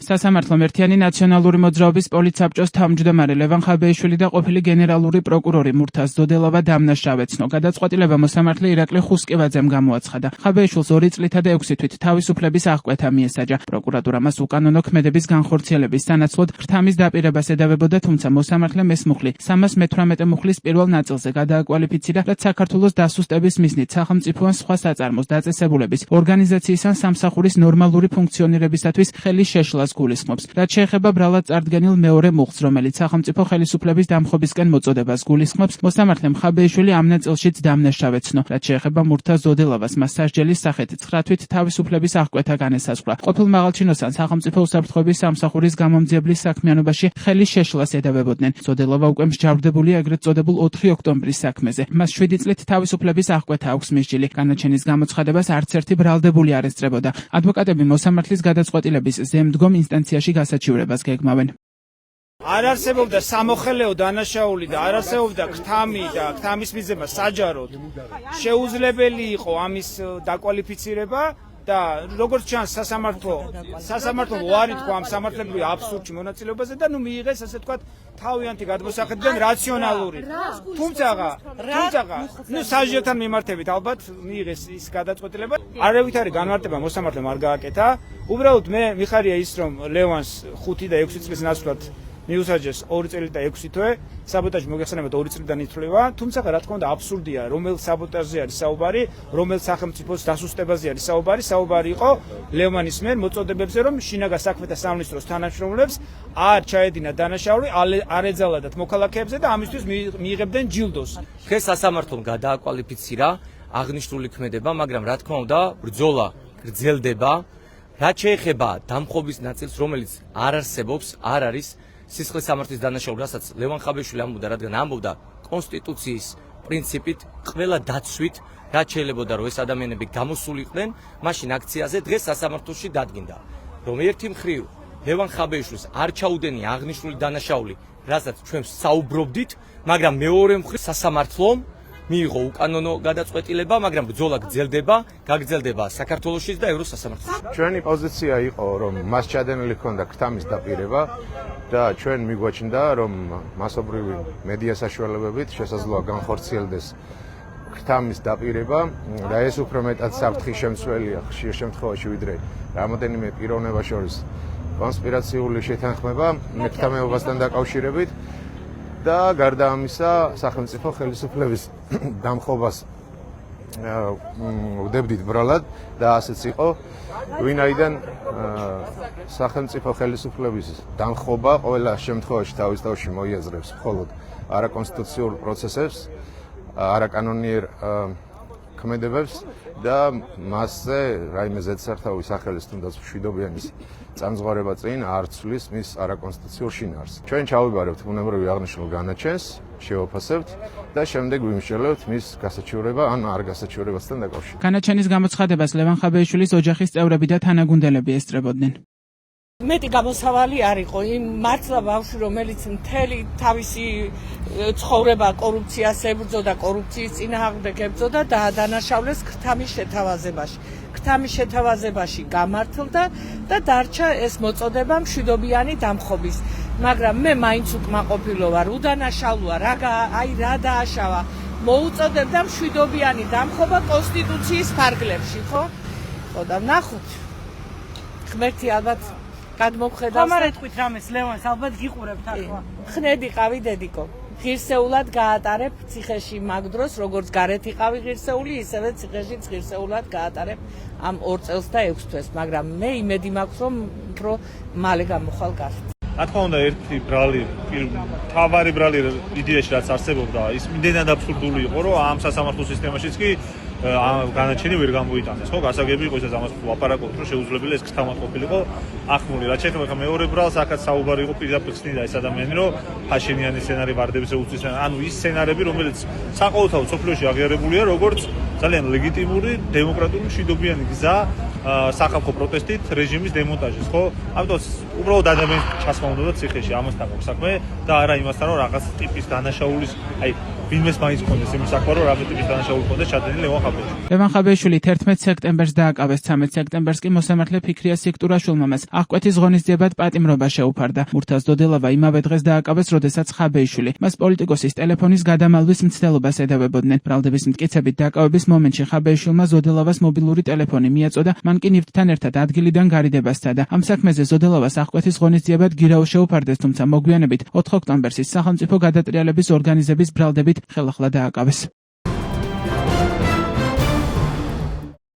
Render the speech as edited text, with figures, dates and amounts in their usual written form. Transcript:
სასამართლომ ერთიანი ნაციონალური მოძრაობის პოლიცსაბჭოს თავმჯდომარე ლევან ხაბეიშვილი და ყოფილი გენერალური პროკურორი მურთაზ ზოდელავა დამნაშავეცნო. გადაწყვეტილება მოსამართლე ირაკლი ხუსკივაძემ გამოაცხადა. ხაბეიშვილს 2 წლითა და 6 თვით თავისუფლების აღკვეთა მიესაჯა. პროკურატურა მას უკანონო ქმედების განხორციელების სანაცვლოდ ქრთამის დაპირებას ედავებოდა, თუმცა მოსამართლემ ეს მუხლი 318 მუხლის პირველ ნაწილზე გადააკვალიფიცირა, რაც საქართველოს დასუსტების მიზნით სახელმწიფო ან სხვა საწარმოს დაწესებულების ორგანიზაციის ან სამსახურის ნორმალური ფუნქციონირებისათვის ხელის შეშლას გულისხმობს. რაც შეეხება ბრალად წარდგენილ მეორე მუხლს, რომელიც სახელმწიფო ხელისუფლების დამხობისკენ მოწოდებას გულისხმობს, მოსამართლემ ხაბეიშვილი ამ ნაწილშიც დამნაშავეცნო. რაც შეეხება მურთაზ ზოდელავას, მას სასჯელის სახით 9 თვით თავისუფლების აღკვეთა განესაზღვრა. ყოფილ მაღალჩინოსან სახელმწიფო უსაფრთხოების სამსახურის გამომძიებლის საქმიანობაში ხელის შეშლას ედავებოდნენ. ზოდელავა უკვე მსჯავრდებულია ეგრეთ წოდებულ 4 ოქტომბრის საქმეზე. მას 7 წლით თავისუფლების აღკვეთა აქვს მისჯილი. განაჩენის გამოცხადებას არც ერთი ბრალდებული არ ესწრებოდა. ადვოკატები მოსამართლის გადაწყვეტილების ზემდგომ ინსტანციაში გასაჩივრებას გეგმავენ. არ არსებობდა სამოხელეო დანაშაული და არ არსებობდა ქთამი და ქთამის მიზება საჯაროდ შეუძლებელი იყო ამის დაკვალიფიცირება და როგორც ჩანს სასამართლო უარი თქვა ამ სამართლებრივი აბსურდში მონაწილეობაზე და მიიღეს ასე თქვა თავიანთი გადმოსახედიდან რაციონალური. თუმცა სასჯელთან მიმართებით ალბათ მიიღეს ის გადაწყვეტილება. არავითარი განმარტება მოსამართლემ არ გააკეთა. უბრალოდ მე მიხარია ის რომ ლევანს 5 და 6 წლის ნაცვლად მიუსაჯეს 2 წელი და 6 თვე, საბოტაჟი მოგეხსენებათ 2 წლიდან ითვლება, თუმცა რა თქმა უნდა აბსურდია, რომელ საბოტაჟზე არის საუბარი, რომელ სახელმწიფოს დასუსტებაზე არის საუბარი იყო ლევანის მიერ მოწოდებებზე, რომ შინაგან საქმეთა სამინისტროს თანამშრომლებს არ ჩაედინა დანაშაული, არ ეძალათ მოქალაქეებზე და ამისთვის მიიღებდნენ ჯილდოს. დღეს სასამართლომ გადააკვალიფიცირა აღნიშნული ქმედება, მაგრამ რა თქმა უნდა, ბრძოლა გრძელდება. რაც შეეხება დამხობის ნაწილს, რომელიც არ არსებობს, არ არის სისხლის სამართლის დანაშაული, რასაც ლევან ხაბეიშვილი ამბობდა, რადგან ამბობდა კონსტიტუციის პრინციპით, ყველა დაცვით, რაც შეიძლებოდა რომ ეს ადამიანები გამოსულიყვნენ, მაშინ აქციაზე დღეს სასამართლოში დადგინდა, რომ ერთი მხრივ ლევან ხაბეიშვილს არ ჩაუდენია აღნიშნული დანაშაული, რასაც ჩვენ საუბრობდით, მაგრამ მეორე მხრივ სასამართლომ მიიღო უკანონო გადაწყვეტილება, მაგრამ ბრძოლა გაგრძელდება საქართველოშიც და ევროსასამართლოში. ჩვენი პოზიცია იყო, რომ მას ჩადენილი ჰქონდა ქთამის დაპირება და ჩვენ მიგვაჩნდა, რომ მასობრივი მედია საშუალებებით შესაძლოა განხორციელდეს ქთამის დაპირება და ეს უფრო მეტად საფრთხის შემცველია ხშირ შემთხვევაში, ვიდრე რამოდენიმე პიროვნება შორის კონსპირაციული შეთანხმება მექთამეობასთან დაკავშირებით. და გარდა ამისა სახელმწიფო ხელისუფლების დამხობას ვდებდით ბრალად და ასეც იყო, ვინაიდან სახელმწიფო ხელისუფლების დამხობა ყველა შემთხვევაში თავის თავში მოიაზრებს მხოლოდ არაკონსტიტუციურ პროცესებს, არაკანონიერ ქმედებებს და მასზე რაიმე ზედსართავის სახელის თუნდაც მშვიდობიანის წამზღარება წინ არ ცვლის მის არაკონსტიტუციურ შინაარს. ჩვენ ჩავიბარებთ ბუნებრივი აღნიშნულ განაჩენს, შევაფასებთ და შემდეგ ვიმსჯელებთ მის გასაჩივრება ან არ გასაჩივრებასთან დაკავშირებით. განაჩენის გამოცხადებას ლევან ხაბეიშვილის ოჯახის წევრები და თანაგუნდელები ესწრებოდნენ. მეტი გამოსავალი არ იყო იმ მართლა ბავშვი, რომელიც მთელი თავისი ცხოვრება კორუფციას ებრძოდა, კორუფციის წინააღმდეგ ებრძოდა და დანაშაულეს ქთამის შეთავაზებაში. ქთამის შეთავაზებაში გამართლდა და დარჩა ეს მოწოდება მშვიდობიანი დამხობის. მაგრამ მე მაინც უკმაყოფილო ვარ, უდანაშაულოა, რა დააშავა. მოუწოდებდა მშვიდობიანი დამხობა კონსტიტუციის ფარგლებში, ხო? ხო და ნახოთ. ღმერთი ალბათ გადმოგხედავს. ხომ არ ეთქვით რამეს ლევანს, ალბათ გიყურებთ ახლა. ხნედი ყავი დედიკო. ღირსეულად გაატარებ ციხეში მაგ დროს, როგორც გარეთ იყავი ღირსეული, ისევე ციხეშიც ღირსეულად გაატარებ ამ 2 წელს და 6 თვეს, მაგრამ მე იმედი მაქვს, რომ უფრო მალე გამოხვალ გარეთ. რა თქმა უნდა, ერთი ბრალი, თავარი ბრალი იდეაში რაც არსებობდა, ის იმდენად აბსურდული იყო, რომ ამ სასამართლო სისტემაშიც კი განაჩენი ვერ გამოიტანეს, ხო? გასაგები იყო ისე ამას ვაპარაკობთ, რომ შეუძლებელი ეს ქთამა ყოფილიყო ახმული. რაც შეეხება მეორე ბრალს, აქაც საუბარი იყო პირდაპირ ხსნიდა ეს ადამიანი, რომ ფაშინიანი სცენარი ვარდების უსწრის, ანუ ის სცენარები, რომელიც საყოველთაოდ სოფლიოში აღიარებულია, როგორც ძალიან ლეგიტიმური, დემოკრატიული მშვიდობიანი გზა სახალხო პროტესტით რეჟიმის დემონტაჟის, ხო? ამიტომ უბრალოდ ადამიანის ჩასმა უნდა ციხეში, ამასთან გვაქვს საქმე და არა იმასთან, რომ რაღაც ტიპის დანაშაულის, ვინმეს მაინც ქონდეს იმის საქმე, რომ რამე ტიპის დანაშაული ქონდეს ჩადენილი ლევან ხაბეიშვილი. ლევან ხაბეიშვილი 11 სექტემბერს დააკავეს, 13 სექტემბერს კი მოსამართლე ფიქრია სიქტურაშვილმა მას აღკვეთის ღონისძიებად პატიმრობა შეუფარდა. მურთაზ დოდელავა იმავე დღეს დააკავეს, როდესაც ხაბეიშვილი მას პოლიტიკოსის ტელეფონის გადამალვის მცდელობას ედავებოდნენ. ბრალდების მტკიცებით დააკავების მომენტში ხაბეიშვილმა ზოდელავას მობილური ტელეფონი მიაწოდა, მან კი ნივთთან ერთად ადგილიდან გარიდება სცადა. ამ საქმეზე ზოდელავას აღკვეთის ღონისძიებად გირაო შეუფარდეს, თუმცა მოგვიანებით 4 ოქტომბერს ის სახელმწიფო გადატრიალების ორგანიზების ბრალდებით ხელახლა დააკავეს.